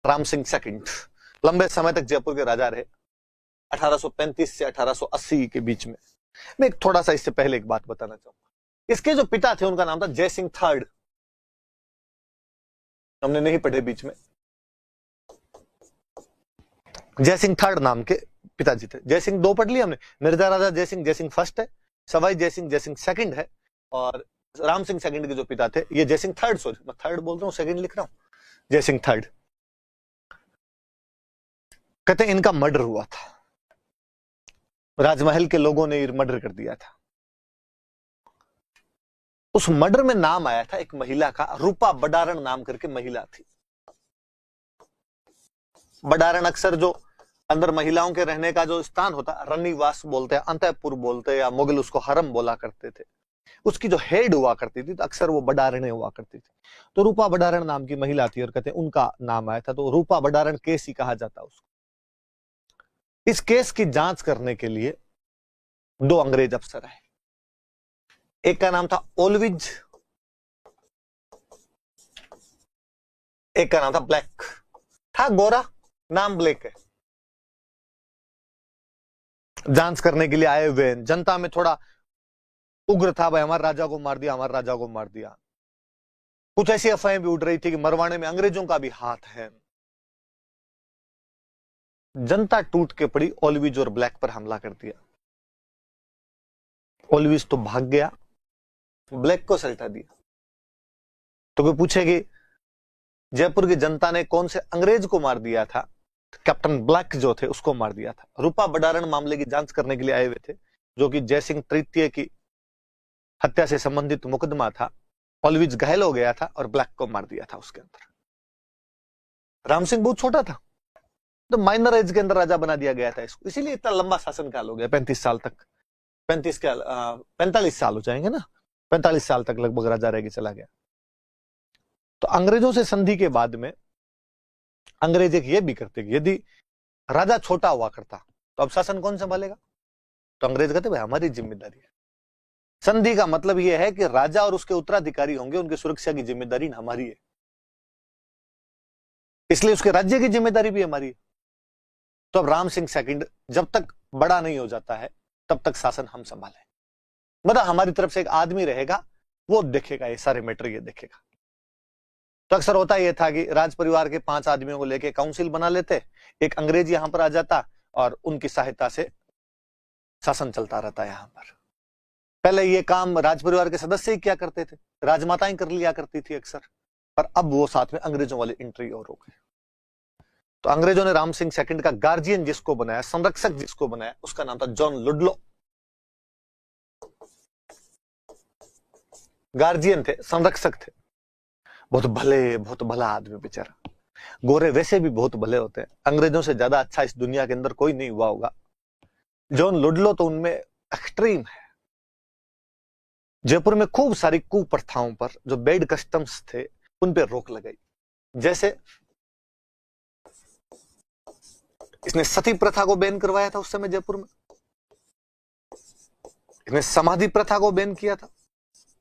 Ram Singh second लंबे समय तक जयपुर के राजा रहे, 1835 से 1880 के बीच में। मैं एक थोड़ा सा इससे पहले एक बात बताना चाहूंगा। इसके जो पिता थे उनका नाम था जय सिंह थर्ड, हमने नहीं पढ़े बीच में। जय सिंह थर्ड नाम के पिताजी थे। जय सिंह दो पढ़ लिया हमने, मिर्जा राजा जय सिंह फर्स्ट है, सवाई जय सिंह सेकंड है, और राम सिंह सेकंड के जो पिता थे ये जय सिंह थर्ड, सॉरी मैं थर्ड बोल रहा हूं, सेकंड लिख रहा हूं, जय सिंह थर्ड। कहते इनका मर्डर हुआ था, राजमहल के लोगों ने मर्डर कर दिया था। उस मर्डर में नाम आया था एक महिला का, रूपा बडारण नाम करके महिला थी। बडारण अक्सर जो अंदर महिलाओं के रहने का जो स्थान होता, रन्नीवास बोलते हैं, अंतःपुर बोलते हैं, या मुगल उसको हरम बोला करते थे, उसकी जो हेड हुआ करती थी तो अक्सर वो बडारणे हुआ करती थी। तो रूपा बडारण नाम की महिला थी और कहते हैं उनका नाम आया था, तो रूपा बडारण केस ही कहा जाता उसको। इस केस की जांच करने के लिए दो अंग्रेज अफसर आए। एक का नाम था ओलविज, एक का नाम था ब्लैक। था गोरा, नाम ब्लैक है। जांच करने के लिए आए हुए, जनता में थोड़ा उग्र था, भाई हमारे राजा को मार दिया, हमारे राजा को मार दिया। कुछ ऐसी अफवाहें भी उड़ रही थी कि मरवाने में अंग्रेजों का भी हाथ है। जनता टूट के पड़ी, ओलविज और ब्लैक पर हमला कर दिया। ओलविज तो भाग गया, ब्लैक को सल्टा दिया। तो कोई पूछेगी जयपुर की जनता ने कौन से अंग्रेज को मार दिया था? कैप्टन ब्लैक जो थे उसको मार दिया था। रूपा बडारण मामले की जांच करने के लिए आए हुए थे, जो कि जय सिंह तृतीय की हत्या से संबंधित मुकदमा था। ओलविज घायल हो गया था और ब्लैक को मार दिया था उसके अंदर। राम सिंह बहुत छोटा था, तो माइनर एज के अंदर राजा बना दिया गया था इसको, इसीलिए इतना लंबा शासनकाल हो गया, 35 साल तक। 45 साल हो जाएंगे ना, 45 साल तक लगभग राजा रह के चला गया। तो अंग्रेजों से संधि के बाद में अंग्रेज एक ये भी करते कि यदि राजा छोटा हुआ करता तो अब शासन कौन संभालेगा? तो अंग्रेज कहते भाई हमारी जिम्मेदारी है। संधि का मतलब यह है कि राजा और उसके उत्तराधिकारी होंगे, उनकी सुरक्षा की जिम्मेदारी हमारी है, इसलिए उसके राज्य की जिम्मेदारी भी हमारी है। तो अब राम सिंह सेकंड जब तक बड़ा नहीं हो जाता है तब तक शासन हम संभाले, मतलब हमारी तरफ से एक आदमी रहेगा, वो देखेगा ये सारे मैटर, ये देखेगा। तो अक्सर होता यह था कि राज परिवार के 5 आदमियों को लेके काउंसिल बना लेते, एक अंग्रेज यहां पर आ जाता और उनकी सहायता से शासन चलता रहता है यहां पर। पहले ये काम राज परिवार के सदस्य ही किया करते थे, राजमाताएं कर लिया करती थी अक्सर, पर अब वो साथ में अंग्रेजों वाली एंट्री और हो गई। तो अंग्रेजों ने राम सिंह सेकंड का गार्जियन जिसको बनाया, संरक्षक जिसको बनाया, उसका नाम था जॉन लुडलो। गार्जियन थे, संरक्षक थे, बहुत भला आदमी बेचारा। गोरे वैसे भी बहुत भले होते हैं, अंग्रेजों से ज्यादा अच्छा इस दुनिया के अंदर कोई नहीं हुआ होगा। जॉन लुडलो तो उनमें एक्सट्रीम है। जयपुर में खूब सारी कुप्रथाओं पर, जो बैड कस्टम्स थे, उन पर रोक लगाई। जैसे इसने सती प्रथा को बैन करवाया था उस समय जयपुर में, इसने समाधि प्रथा को बैन किया था,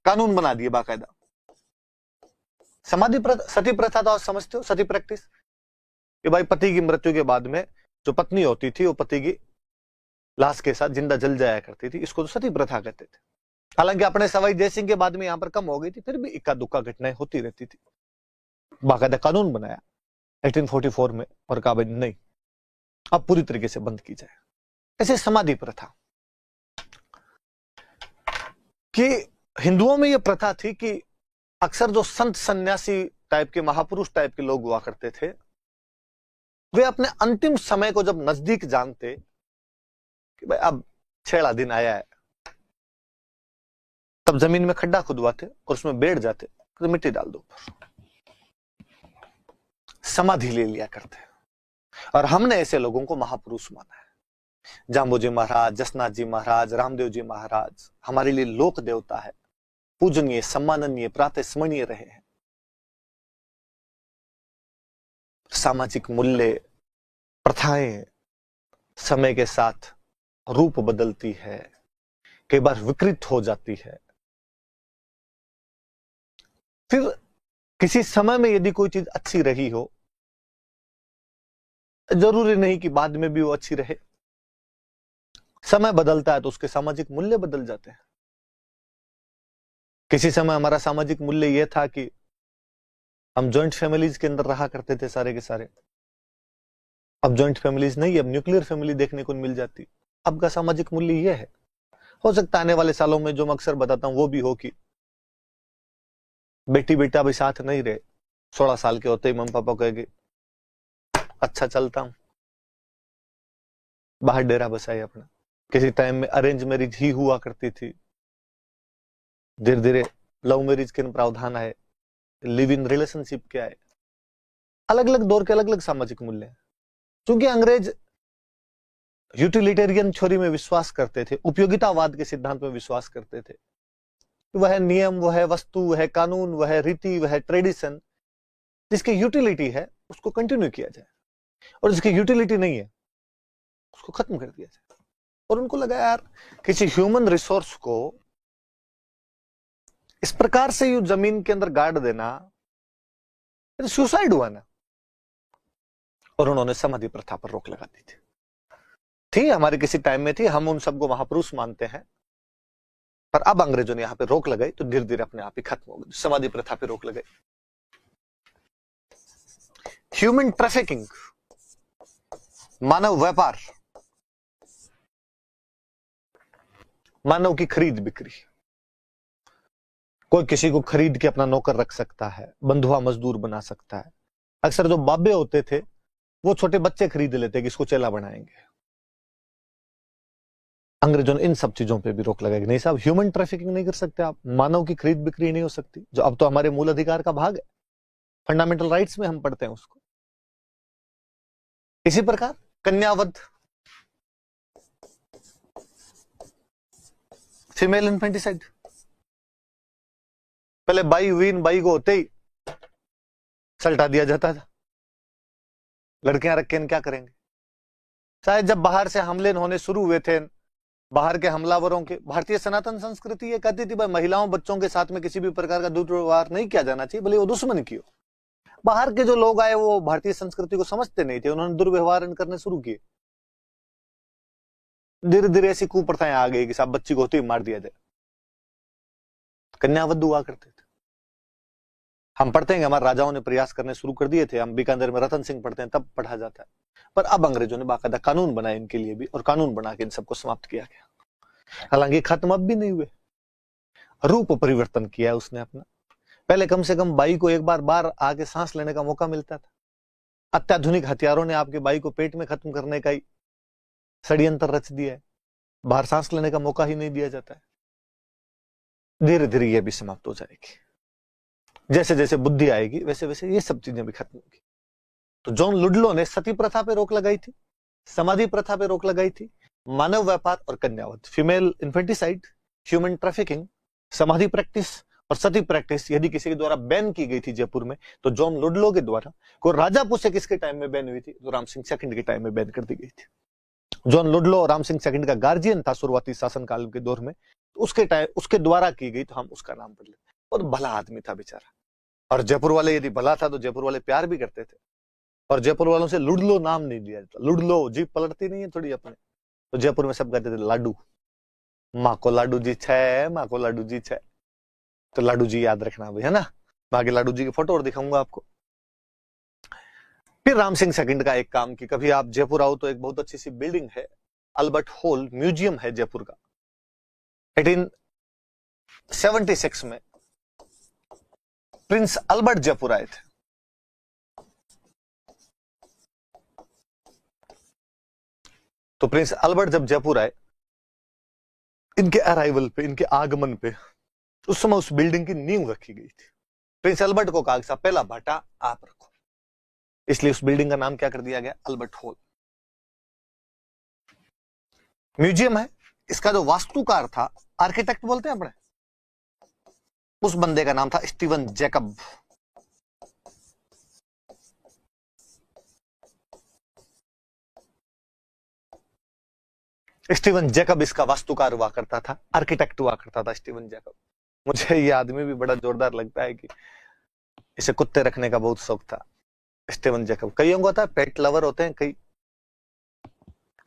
कानून बना दिए बाकायदा। समाधि प्रथा, सती प्रथा तो आप समझते हो, सती प्रैक्टिस, कि भाई पति की मृत्यु के बाद में जो पत्नी होती थी वो पति की लाश के साथ जिंदा जल जाया करती थी, इसको तो सती प्रथा कहते थे। हालांकि अपने सवाई जय सिंह के बाद में यहां पर कम हो गई थी, फिर भी इक्का दुक्का घटनाएं होती रहती थी। बाकायदा कानून बनाया 1844 में और कहा भाई नहीं, अब पूरी तरीके से बंद की जाए। ऐसे समाधि प्रथा, कि हिंदुओं में यह प्रथा थी कि अक्सर जो संत सन्यासी टाइप के, महापुरुष टाइप के लोग हुआ करते थे, वे अपने अंतिम समय को जब नजदीक जानते कि भाई अब 6 दिन आया है, तब जमीन में खड्डा खुदवाते और उसमें बैठ जाते, तो मिट्टी डाल दो, समाधि ले लिया करते। और हमने ऐसे लोगों को महापुरुष माना है। जाम्बोजी महाराज, जसनाथ जी महाराज, रामदेव जी महाराज हमारे लिए लोक देवता है, पूजनीय, सम्माननीय, प्रातः स्मरणीय रहे हैं। सामाजिक मूल्य, प्रथाएं समय के साथ रूप बदलती है, कई बार विकृत हो जाती है। फिर किसी समय में यदि कोई चीज अच्छी रही हो जरूरी नहीं कि बाद में भी वो अच्छी रहे। समय बदलता है तो उसके सामाजिक मूल्य बदल जाते हैं। किसी समय हमारा सामाजिक मूल्य यह था कि हम जॉइंट फैमिलीज के अंदर रहा करते थे सारे के सारे। अब जॉइंट फैमिलीज नहीं, अब न्यूक्लियर फैमिली देखने को मिल जाती। अब का सामाजिक मूल्य यह है। हो सकता है आने वाले सालों में जो मैं अक्सर बताता हूं वो भी हो कि बेटी बेटा भी साथ नहीं रहे, 16 साल के होते ही मम्मी पापा कहेंगे अच्छा चलता हूं, बाहर डेरा बसाए अपना। किसी टाइम में अरेंज मैरिज ही हुआ करती थी, धीरे धीरे लव मैरिज के प्रावधान आए, लिव इन रिलेशनशिप क्या है। अलग अलग दौर के अलग अलग सामाजिक मूल्य हैं। क्योंकि अंग्रेज यूटिलिटेरियन थ्योरी में विश्वास करते थे, उपयोगितावाद के सिद्धांत में विश्वास करते थे। वह नियम, वह वस्तु, वह कानून, वह रीति, वह ट्रेडिशन जिसकी यूटिलिटी है उसको कंटिन्यू किया जाए, और जिसकी यूटिलिटी नहीं है उसको खत्म कर दिया जाए। और उनको लगा यार किसी ह्यूमन रिसोर्स को इस प्रकार से यू जमीन के अंदर गाड़ देना सुसाइड हुआ ना। और उन्होंने समाधि प्रथा पर रोक लगा दी थी हमारे किसी टाइम में थी, हम उन सबको महापुरुष मानते हैं, पर अब अंग्रेजों ने यहां पे रोक लगाई तो धीरे धीरे अपने आप ही खत्म हो गई। समाधि प्रथा पे रोक लगाई। ह्यूमन ट्रैफिकिंग, मानव व्यापार, मानव की खरीद बिक्री। कोई किसी को खरीद के अपना नौकर रख सकता है, बंधुआ मजदूर बना सकता है। अक्सर जो बाबे होते थे वो छोटे बच्चे खरीद लेते कि इसको चेला बनाएंगे। अंग्रेजों ने इन सब चीजों पे भी रोक लगाई। नहीं साहब, ह्यूमन ट्रैफिकिंग नहीं कर सकते आप, मानव की खरीद बिक्री नहीं हो सकती, जो अब तो हमारे मूल अधिकार का भाग है, फंडामेंटल राइट्स में हम पढ़ते हैं उसको। इसी प्रकार कन्यावध, फीमेल इन्फेंटिसाइड। पहले बाई बाई को होते ही सल्टा दिया जाता था। लड़कियां रख के क्या करेंगे। शायद जब बाहर से हमले होने शुरू हुए थे, बाहर के हमलावरों के, भारतीय सनातन संस्कृति ये कहती थी भाई महिलाओं बच्चों के साथ में किसी भी प्रकार का दुर्व्यवहार नहीं किया जाना चाहिए, भले वो दुश्मन की हो। बाहर के जो लोग आए वो भारतीय संस्कृति को समझते नहीं थे, उन्होंने दुर्व्यवहार करने शुरू किए। धीरे धीरे ऐसी कुप्रथाएं आ गई कि साहब बच्ची को होते ही मार दिया जाए। कन्यावध हुआ करते थे। हम पढ़ते हैं कि हमारे राजाओं ने प्रयास करने शुरू कर दिए थे। हम बीकानेर में रतन सिंह पढ़ते हैं तब पढ़ा जाता है। पर अब अंग्रेजों ने बाकायदा कानून बनाए इनके लिए भी, और कानून बना के इन सबको समाप्त किया गया। हालांकि खत्म अब भी नहीं हुए, रूप परिवर्तन किया है उसने अपना। पहले कम से कम बाई को एक बार बाहर आके सांस लेने का मौका मिलता था। अत्याधुनिक हथियारों ने आपके बाई को पेट में खत्म करने का ही षड्यंत्र रच दिया है। बाहर सांस लेने का मौका ही नहीं दिया जाता है। धीरे धीरे यह भी समाप्त हो जाएगी। जैसे जैसे बुद्धि आएगी वैसे वैसे ये सब चीजें भी खत्म होगी। तो जॉन लुडलो ने सती प्रथा पे रोक लगाई थी, समाधि प्रथा पे रोक लगाई थी, मानव व्यापार और कन्यावध, फीमेल इन्फेंटिसाइड, ह्यूमन ट्रैफिकिंग, समाधि प्रैक्टिस और सती प्रैक्टिस यदि किसी के द्वारा बैन की गई थी जयपुर में, तो जॉन लुडलो के द्वारा। को राजा पूछे किसके टाइम में बैन हुई थी, तो राम सिंह सेकंड के टाइम में बैन कर दी गई थी। John Ludlow Ram Singh second का गार्जियन था शुरुआती शासनकाल के दौर में, तो उसके द्वारा की गई, तो हम उसका नाम पढ़ लेते। और भला आदमी था बेचारा। और जयपुर वाले यदि भला था तो जयपुर वाले प्यार भी करते थे, और जयपुर वालों से लुडलो नाम नहीं दिया जाता। लुडलो जीप पलटती नहीं है थोड़ी अपने, तो जयपुर में सब कहते थे लाडू, माँ को लाडू जी छे, माँ को लाडू जी छे। तो लाडू जी याद रखना भाई, है ना। मैं आगे लाडू जी की फोटो और दिखाऊंगा आपको। फिर राम सिंह सेकंड का एक काम की, कभी आप जयपुर आओ तो एक बहुत अच्छी सी बिल्डिंग है, अल्बर्ट हॉल म्यूजियम है जयपुर का। 1876 में प्रिंस अल्बर्ट जयपुर आए थे। तो प्रिंस अल्बर्ट जब जयपुर आए, इनके अराइवल पे, इनके आगमन पे, उस समय उस बिल्डिंग की नींव रखी गई थी। प्रिंस अल्बर्ट को कहा कि पहला भाटा आप रखो, इसलिए उस बिल्डिंग का नाम क्या कर दिया गया, अल्बर्ट हॉल। म्यूजियम है। इसका जो वास्तुकार था, आर्किटेक्ट बोलते हैं अपने, उस बंदे का नाम था स्टीवन जैकब। स्टीवन जैकब इसका वास्तुकार हुआ करता था, आर्किटेक्ट हुआ करता था स्टीवन जैकब। मुझे ये आदमी भी बड़ा जोरदार लगता है कि इसे कुत्ते रखने का बहुत शौक था। स्टीवन जैकब, कईयों को होता है, पेट लवर होते हैं कई,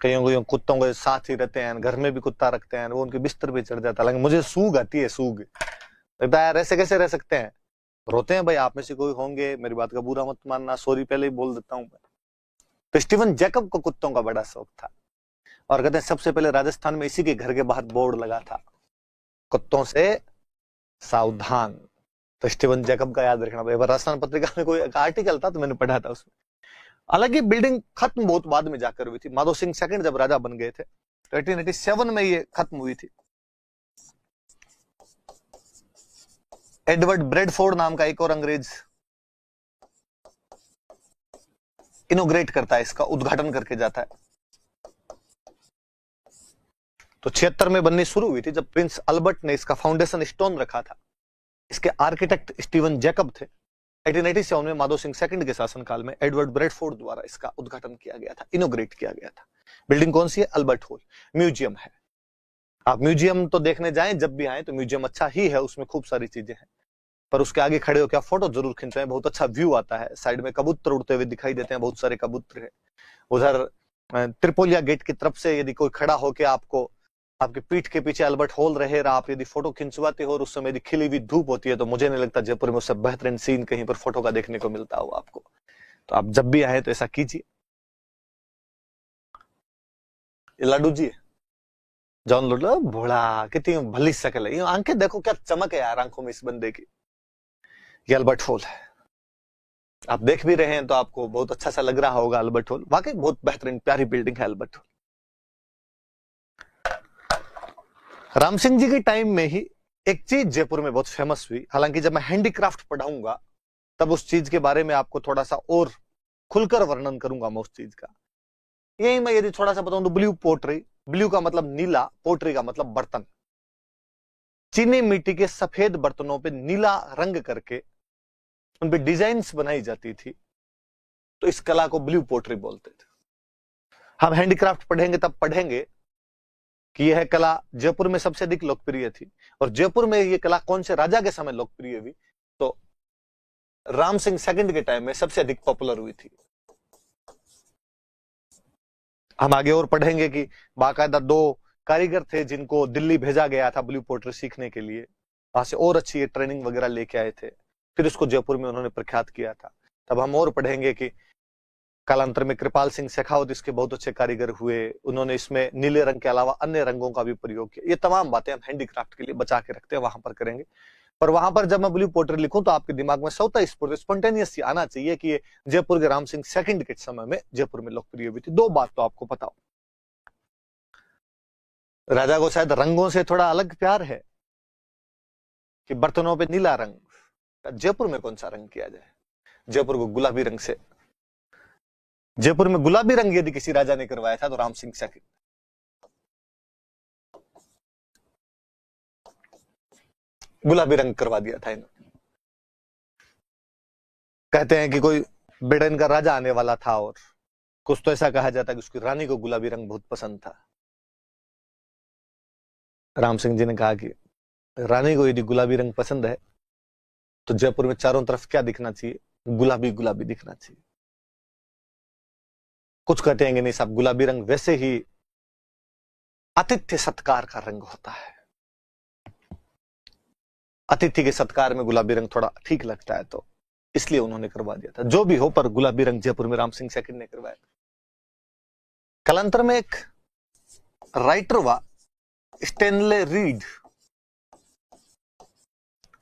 कईयों को कुत्तों के साथ ही रहते हैं, घर में भी कुत्ता रखते हैं, वो उनके बिस्तर पे चढ़ जाता है। लेकिन मुझे सूग आती है, सूग लगता है यार ऐसे कैसे रह सकते हैं। रोते हैं भाई, आप में से कोई होंगे, मेरी बात का बुरा मत मानना, सॉरी पहले ही बोल देता हूं मैं। तो स्टीवन जैकब को कुत्तों का बड़ा शौक था और कहते हैं सबसे पहले राजस्थान में इसी के घर के बाहर बोर्ड लगा था, कुत्तों से सावधान। तो स्टीवन जैकब का याद रखना भाई। राजस्थान पत्रिका में कोई आर्टिकल था तो मैंने पढ़ा था उसमें। हालांकि बिल्डिंग खत्म बहुत बाद में जाकर हुई थी। माधो सिंह सेकंड जब राजा बन गए थे तो 1887 में ये खत्म हुई थी। एडवर्ड ब्रेडफोर्ड नाम का एक और अंग्रेज इनोग्रेट करता है, इसका उद्घाटन करके जाता है। तो 76 में बननी शुरू हुई थी जब प्रिंस अल्बर्ट ने इसका फाउंडेशन स्टोन रखा था। इसके आर्किटेक्ट स्टीवन जैकब थे। 1887 में माधो सिंह सेकंड के शासनकाल में एडवर्ड ब्रेडफोर्ड द्वारा इसका उद्घाटन किया गया था, इनोग्रेट किया गया था। बिल्डिंग कौन सी है? Albert hall. म्यूजियम है। आप म्यूजियम तो देखने जाएं, जब भी आए तो म्यूजियम अच्छा ही है, उसमें खूब सारी चीजें हैं, पर उसके आगे खड़े होकर फोटो जरूर खींचें, बहुत अच्छा व्यू आता है। साइड में कबूतर उड़ते हुए दिखाई देते हैं, बहुत सारे कबूतर है। उधर त्रिपोलिया गेट की तरफ से यदि कोई खड़ा होकर आपको आपकी पीठ के पीछे अल्बर्ट हॉल रहे, आप यदि फोटो खिंचवाते हो और उस समय यदि खिली हुई धूप होती है तो मुझे नहीं लगता जयपुर में उससे बेहतरीन सीन कहीं पर फोटो का देखने को मिलता हो आपको। तो आप जब भी आए तो ऐसा कीजिए। लाडू जी, जॉन लुडो भोला, कितनी भली शक्ल है, आंखें देखो क्या चमक है यार आंखों में इस बंदे की। ये अल्बर्ट हॉल है, आप देख भी रहे हैं तो आपको बहुत अच्छा सा लग रहा होगा। अल्बर्ट हॉल वाकई बहुत बेहतरीन प्यारी बिल्डिंग है अल्बर्ट हॉल। राम सिंह जी के टाइम में ही एक चीज जयपुर में बहुत फेमस हुई। हालांकि जब मैं हैंडीक्राफ्ट पढ़ाऊंगा तब उस चीज के बारे में आपको थोड़ा सा और खुलकर वर्णन करूंगा मैं उस चीज का। यही मैं यदि थोड़ा सा बताऊं तो ब्लू पोट्री, ब्लू का मतलब नीला, पोट्री का मतलब बर्तन। चीनी मिट्टी के सफेद बर्तनों पे नीला रंग करके उन पे डिजाइन्स बनाई जाती थी, तो इस कला को ब्लू पोट्री बोलते थे। हम हैंडीक्राफ्ट पढ़ेंगे तब पढ़ेंगे कि यह कला जयपुर में सबसे अधिक लोकप्रिय थी। और जयपुर में यह कला कौन से राजा के समय लोकप्रिय हुई? तो राम सिंह सेकंड के टाइम में सबसे अधिक पॉपुलर हुई थी। हम आगे और पढ़ेंगे कि बाकायदा 2 कारीगर थे जिनको दिल्ली भेजा गया था ब्लू पोट्री सीखने के लिए। वहां से और अच्छी ट्रेनिंग वगैरह लेके आए थे, फिर इसको जयपुर में उन्होंने प्रख्यात किया था। तब हम और पढ़ेंगे कि कालांतर में कृपाल सिंह शेखावत इसके बहुत अच्छे कारीगर हुए। उन्होंने इसमें नीले रंग के अलावा अन्य रंगों का भी प्रयोग किया। ये तमाम बातें हम हैंडीक्राफ्ट के लिए बचा के रखते हैं, वहां पर करेंगे। पर वहां पर जब मैं ब्लू पोट्री लिखूं तो आपके दिमाग में स्वतः स्पॉन्टेनियस आना चाहिए कि ये जयपुर के राम सिंह सेकंड के समय में जयपुर में लोकप्रिय हुई थी। 2 बात तो आपको पता हो। राजा को शायद रंगों से थोड़ा अलग प्यार है कि बर्तनों पे नीला रंग। जयपुर में कौन सा रंग किया जाए? जयपुर को गुलाबी रंग से। जयपुर में गुलाबी रंग यदि किसी राजा ने करवाया था तो राम सिंह सेकंड। गुलाबी रंग करवा दिया था इन्होंने। कहते हैं कि कोई ब्रिटेन का राजा आने वाला था और कुछ तो ऐसा कहा जाता है कि उसकी रानी को गुलाबी रंग बहुत पसंद था। राम सिंह जी ने कहा कि रानी को यदि गुलाबी रंग पसंद है तो जयपुर में चारों तरफ क्या दिखना चाहिए? गुलाबी गुलाबी दिखना चाहिए। कुछ कहते हैं कि नहीं साहब, गुलाबी रंग वैसे ही आतिथ्य सत्कार का रंग होता है, अतिथि के सत्कार में गुलाबी रंग थोड़ा ठीक लगता है, तो इसलिए उन्होंने करवा दिया था। जो भी हो, पर गुलाबी रंग जयपुर में राम सिंह सेकंड ने करवाया था। कालांतर में एक राइटर हुआ स्टेनले रीड,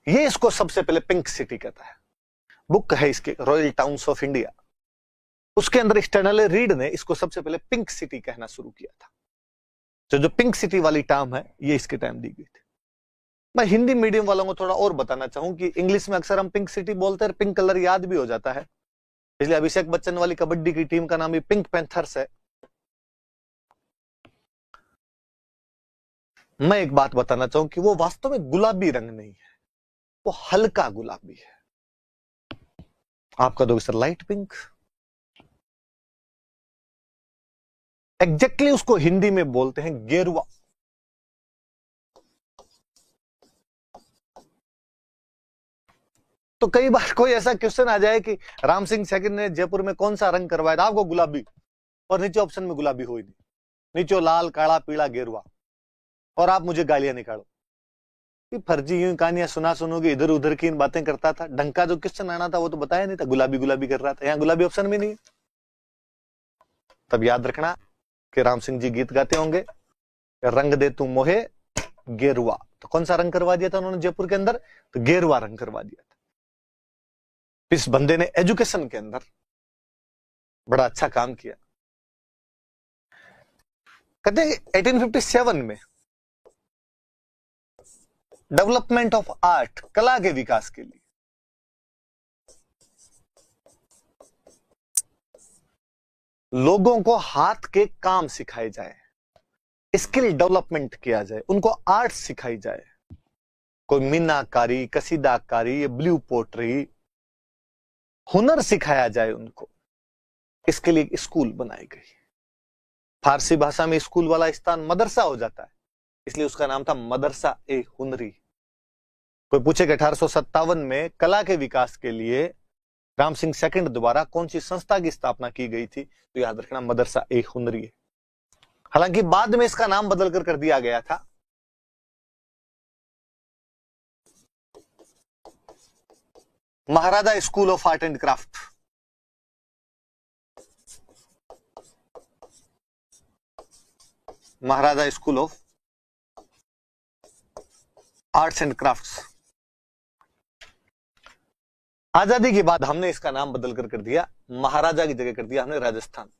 ये इसको सबसे पहले पिंक सिटी कहता है। बुक है इसकी रॉयल टाउन्स ऑफ इंडिया, उसके अंदर स्टेनले रीड ने इसको सबसे पहले पिंक सिटी कहना शुरू किया था। जो पिंक सिटी वाली टर्म है ये इसके टाइम दी गई थी। मैं हिंदी मीडियम वालों को थोड़ा और बताना चाहूं कि इंग्लिश में अक्सर हम पिंक सिटी बोलते हैं, पिंक कलर याद भी हो जाता है, इसलिए अभिषेक बच्चन वाली कबड्डी की टीम का नाम भी पिंक पैंथर्स है। मैं एक बात बताना चाहूं कि वो वास्तव में गुलाबी रंग नहीं है, वो हल्का गुलाबी है। आपका दोस्त लाइट पिंक, एग्जैक्टली उसको हिंदी में बोलते हैं गेरुआ। तो कई बार कोई ऐसा क्वेश्चन आ जाए कि राम सिंह सेकंड ने जयपुर में कौन सा रंग करवाया था? आपको गुलाबी, और नीचे ऑप्शन में गुलाबी हो ही नहीं। नीचो लाल काला पीला गेरुआ, और आप मुझे गालियां निकालो। ये फर्जी यूं कहानियां सुना सुनोगे, इधर उधर की इन बातें करता था। ढंग का जो क्वेश्चन आना था वो तो बताया नहीं था, गुलाबी गुलाबी कर रहा था। यहाँ गुलाबी ऑप्शन भी नहीं है। तब याद रखना कि राम सिंह जी गीत गाते होंगे, रंग दे तू मोहे गेरुआ। तो कौन सा रंग करवा दिया था उन्होंने जयपुर के अंदर? तो गेरुआ रंग करवा दिया था। इस बंदे ने एजुकेशन के अंदर बड़ा अच्छा काम किया। कहते 1857 में डेवलपमेंट ऑफ आर्ट, कला के विकास के लिए लोगों को हाथ के काम सिखाए जाए, स्किल डेवलपमेंट किया जाए, उनको आर्ट सिखाई जाए। कोई मीनाकारी, कसीदाकारी, ब्लू पोट्री, हुनर सिखाया जाए उनको। इसके लिए एक स्कूल बनाई गई। फारसी भाषा में स्कूल वाला स्थान मदरसा हो जाता है, इसलिए उसका नाम था मदरसा ए हुनरी। कोई पूछे कि 1857 में कला के विकास के लिए राम सिंह सेकंड द्वारा कौन सी संस्था की स्थापना की गई थी, तो याद रखना मदरसा ए हुनरी है। हालांकि बाद में इसका नाम बदलकर कर दिया गया था। Maharaja school of art and craft. Maharaja school of arts and crafts. आजादी के बाद हमने इसका नाम बदलकर कर दिया, महाराजा की जगह कर दिया हमने राजस्थान।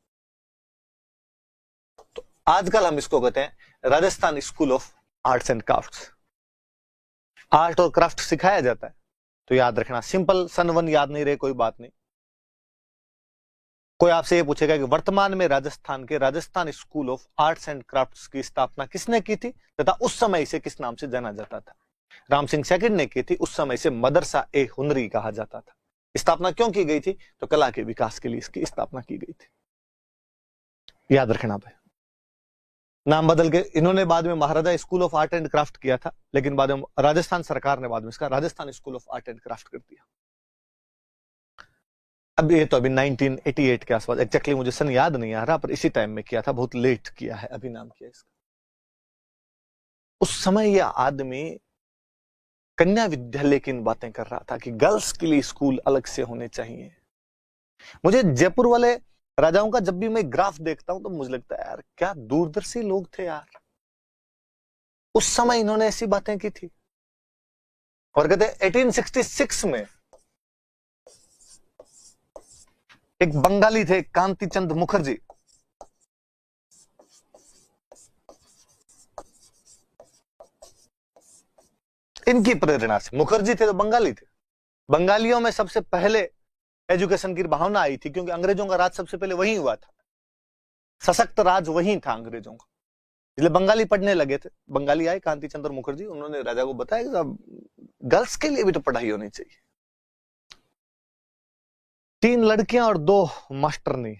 तो आजकल हम इसको कहते हैं Rajasthan school of arts and crafts. Art और क्राफ्ट सिखाया जाता है। तो याद रखना, सिंपल सन 1 याद नहीं रहे कोई बात नहीं। कोई आपसे ये पूछेगा कि वर्तमान में राजस्थान के Rajasthan school of arts and crafts की स्थापना किसने की थी तथा उस समय इसे किस नाम से जाना जाता था? राम सिंह सेकंड ने की थी। उस समय से मदरसा ए हुनरी कहा जाता था। स्थापना क्यों की गई थी? तो कला के विकास के लिए इसकी स्थापना की गई थी। याद रखना भाई, नाम बदल के इन्होंने बाद में Maharaja school of art and craft किया था, लेकिन बाद में राजस्थान सरकार ने बाद में इसका Rajasthan school of art and craft कर दिया। अब ये तो अभी 1988 के आसपास, एग्जैक्टली मुझे सन याद नहीं आ रहा, पर इसी टाइम में किया था, बहुत लेट किया है अभी नाम किया इसका। उस समय यह आदमी कन्या विद्यालय की इन बातें कर रहा था कि गर्ल्स के लिए स्कूल अलग से होने चाहिए। मुझे जयपुर वाले राजाओं का जब भी मैं ग्राफ देखता हूं तो मुझे लगता है यार क्या दूरदर्शी लोग थे यार। उस समय इन्होंने ऐसी बातें की थी। और कहते 1866 में एक बंगाली थे कांति चंद मुखर्जी, इनकी प्रेरणा से, मुखर्जी थे तो बंगाली थे, बंगालियों में सबसे पहले एजुकेशन की भावना आई थी, क्योंकि अंग्रेजों का राज सबसे पहले वहीं हुआ था, सशक्त राज वहीं था अंग्रेजों का, इसलिए बंगाली पढ़ने लगे थे। बंगाली आए कांति चंद्र मुखर्जी, उन्होंने राजा को बताया कि साहब गर्ल्स के लिए भी तो पढ़ाई होनी चाहिए। 3 लड़कियां और 2 मास्टर नहीं,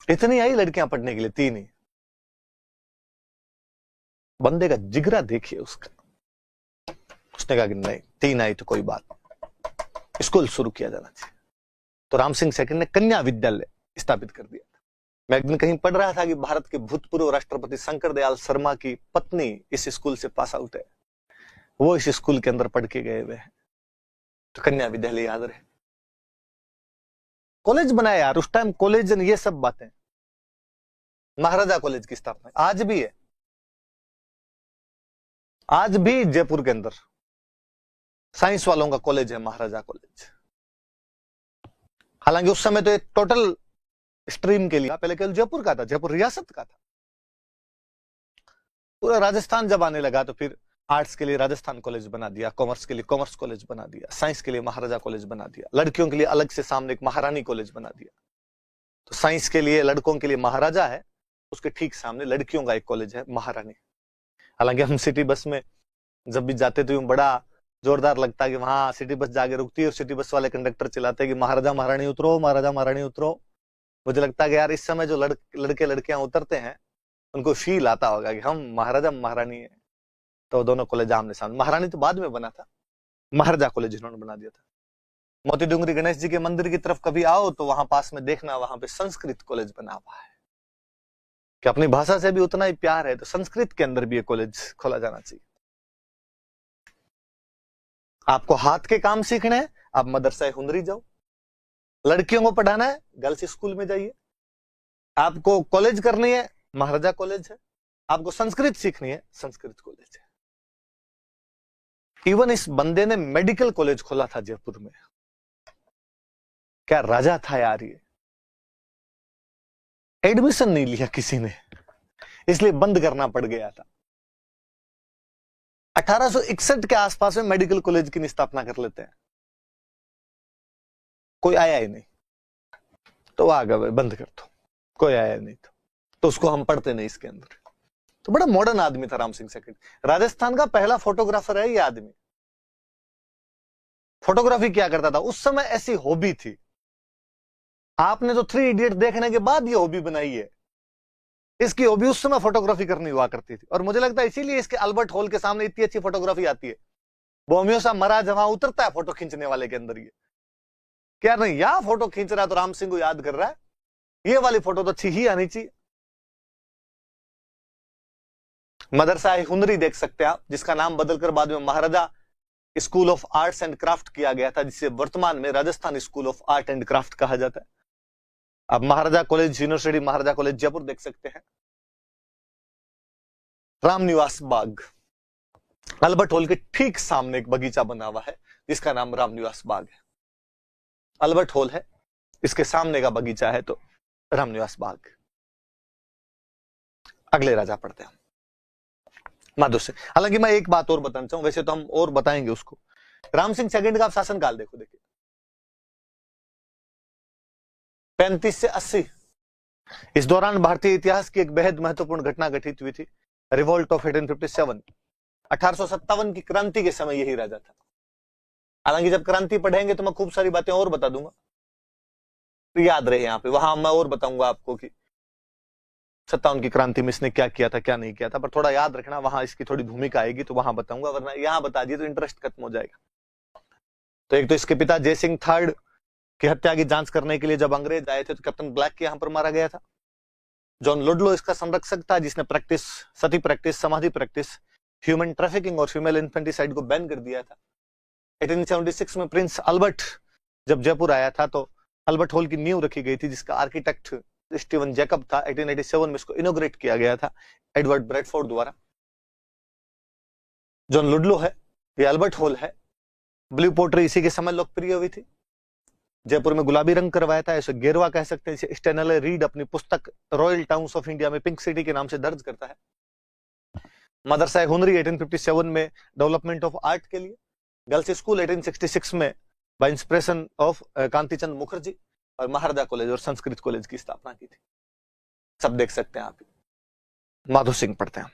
इतनी आई लड़कियां पढ़ने के लिए, 3 ही। बंदे का जिगरा देखिए उसका, उसने कहा कि नहीं 3 आई तो कोई बात, स्कूल शुरू किया जाना चाहिए। तो राम सिंह सेकंड ने कन्या विद्यालय स्थापित कर दिया था। मैं एक दिन कहीं पढ़ रहा था कि भारत के भूतपूर्व राष्ट्रपति शंकर दयाल शर्मा की पत्नी इस स्कूल से पास आउट है, वो इस स्कूल के अंदर पढ़ के गए हुए हैं। तो कन्या विद्यालय याद रहे। कॉलेज बनाया यार उस टाइम, कॉलेज ये सब बातें। महाराजा कॉलेज की स्थापना आज भी है, आज भी जयपुर के अंदर साइंस वालों का कॉलेज है महाराजा कॉलेज। हालांकि उस समय तो एक टोटल स्ट्रीम के लिए, पहले केवल जयपुर का था, जयपुर रियासत का था। पूरा राजस्थान जब आने लगा तो फिर आर्ट्स के लिए राजस्थान कॉलेज बना दिया, कॉमर्स के लिए कॉमर्स कॉलेज बना दिया, साइंस के लिए महाराजा कॉलेज बना दिया, लड़कियों के लिए अलग से सामने एक महारानी कॉलेज बना दिया। तो साइंस के लिए लड़कों के लिए महाराजा है, उसके ठीक सामने लड़कियों का एक कॉलेज है महारानी। हालांकि हम सिटी बस में जब भी जाते तो बड़ा जोरदार लगता है कि वहां सिटी बस जाके रुकती है और सिटी बस वाले कंडक्टर चिल्लाते हैं कि महाराजा महारानी उतरो, महाराजा महारानी उतरो। मुझे लगता है कि यार इस समय जो लड़के लड़कियां उतरते हैं उनको फील आता होगा कि हम महाराजा महारानी है। तो दोनों कॉलेज आमने सामने, महारानी तो बाद में बना था, महाराजा कॉलेज इन्होंने बना दिया था। मोती डूंगरी गणेश जी के मंदिर की तरफ कभी आओ तो वहां पास में देखना, वहां पे संस्कृत कॉलेज बना हुआ है। कि अपनी भाषा से भी उतना ही प्यार है तो संस्कृत के अंदर भी ये कॉलेज खोला जाना चाहिए। आपको हाथ के काम सीखने हैं, आप मदरसा हुनरी जाओ। लड़कियों को पढ़ाना है, गर्ल्स स्कूल में जाइए। आपको कॉलेज करनी है, महाराजा कॉलेज है। आपको संस्कृत सीखनी है, संस्कृत कॉलेज है। इवन इस बंदे ने मेडिकल कॉलेज खोला था जयपुर में। क्या राजा था यार ये। एडमिशन नहीं लिया किसी ने, इसलिए बंद करना पड़ गया था। 1861 के आसपास में मेडिकल कॉलेज की स्थापना कर लेते हैं, कोई आया ही नहीं तो आ गए बंद कर दो, कोई आया नहीं तो उसको हम पढ़ते नहीं इसके अंदर। तो बड़ा मॉडर्न आदमी था राम सिंह सेकंड। राजस्थान का पहला फोटोग्राफर है ये आदमी। फोटोग्राफी क्या करता था उस समय, ऐसी हॉबी थी। आपने तो 3 इडियट देखने के बाद ये हॉबी बनाई है। इसकी हॉबी उस समय फोटोग्राफी करनी हुआ करती थी, और मुझे लगता है इसीलिए इसके अल्बर्ट हॉल के सामने इतनी अच्छी फोटोग्राफी आती है। वो हमेशा मरा जहां उतरता है फोटो खींचने वाले के अंदर, ये क्या नहीं यहां फोटो खींच रहा है तो राम सिंह को याद कर रहा है, ये वाली फोटो तो अच्छी ही आनी चाहिए। मदरसा हुनरी देख सकते हैं आप, जिसका नाम बदलकर बाद में Maharaja school of arts and craft किया गया था, जिसे वर्तमान में Rajasthan school of art and craft कहा जाता है। अब Maharaja college university, Maharaja college Jaipur देख सकते हैं। रामनिवास बाग, अल्बर्ट हॉल के ठीक सामने एक बगीचा बना हुआ है जिसका नाम रामनिवास बाग है। अल्बर्ट हॉल है, इसके सामने का बगीचा है तो रामनिवास बाग। अगले राजा पढ़ते हैं माधो सिंह। हालांकि मैं एक बात और बताना चाहूं, वैसे तो हम और बताएंगे उसको। राम सिंह सेकंड का शासनकाल देखो, देखिए 35 से 80। इस दौरान भारतीय इतिहास की एक बेहद महत्वपूर्ण घटना घटित हुई थी, रिवोल्ट ऑफ 1857। 1857 की क्रांति के समय यही राजा था। हालांकि जब क्रांति पढ़ेंगे तो मैं खूब सारी बातें और बता दूंगा, तो याद रहे यहां पे। वहां मैं और बताऊंगा आपको कि 57 की क्रांति में इसने क्या किया था क्या नहीं किया था, पर थोड़ा याद रखना, वहां इसकी थोड़ी भूमिका आएगी तो वहां बताऊंगा, वरना यहां बता दिए तो इंटरेस्ट खत्म हो जाएगा। तो एक तो इसके पिता जय सिंह थर्ड की हत्या की जांच करने के लिए जब अंग्रेज आए थे तो कैप्टन ब्लैक के यहां पर मारा गया था। जॉन लुडलो इसका संरक्षक था, जिसने सती प्रैक्टिस, समाधि प्रैक्टिस, ह्यूमन ट्रैफिकिंग और फीमेल इन्फेंटिसाइड को बैन कर दिया था। 1876 में प्रिंस अल्बर्ट जब जयपुर आया था तो अल्बर्ट हॉल की नींव रखी गई थी, जिसका आर्किटेक्ट स्टीवन जैकब था। 1887 में इसको इनोग्रेट किया गया था एडवर्ड ब्रैडफोर्ड द्वारा। जॉन लुडलो है, ये अल्बर्ट हॉल है। ब्लू पोट्री इसी के समय लोकप्रिय हुई थी। जयपुर में गुलाबी रंग करवाया था, ऐसे गेरवा कह सकते हैं इसे। स्टेनले रीड अपनी पुस्तक रॉयल टाउन्स ऑफ इंडिया में पिंक सिटी के नाम से दर्ज करता है। मदरसा हुनरी 1857 में डेवलपमेंट ऑफ आर्ट के लिए। गर्ल्स स्कूल 1866 में बाय इंस्पिरेशन ऑफ कांतिचंद मुखर्जी, और महाराजा कॉलेज और संस्कृत कॉलेज की स्थापना की थी। सब देख सकते हैं आप। माधो सिंह पढ़ते हैं।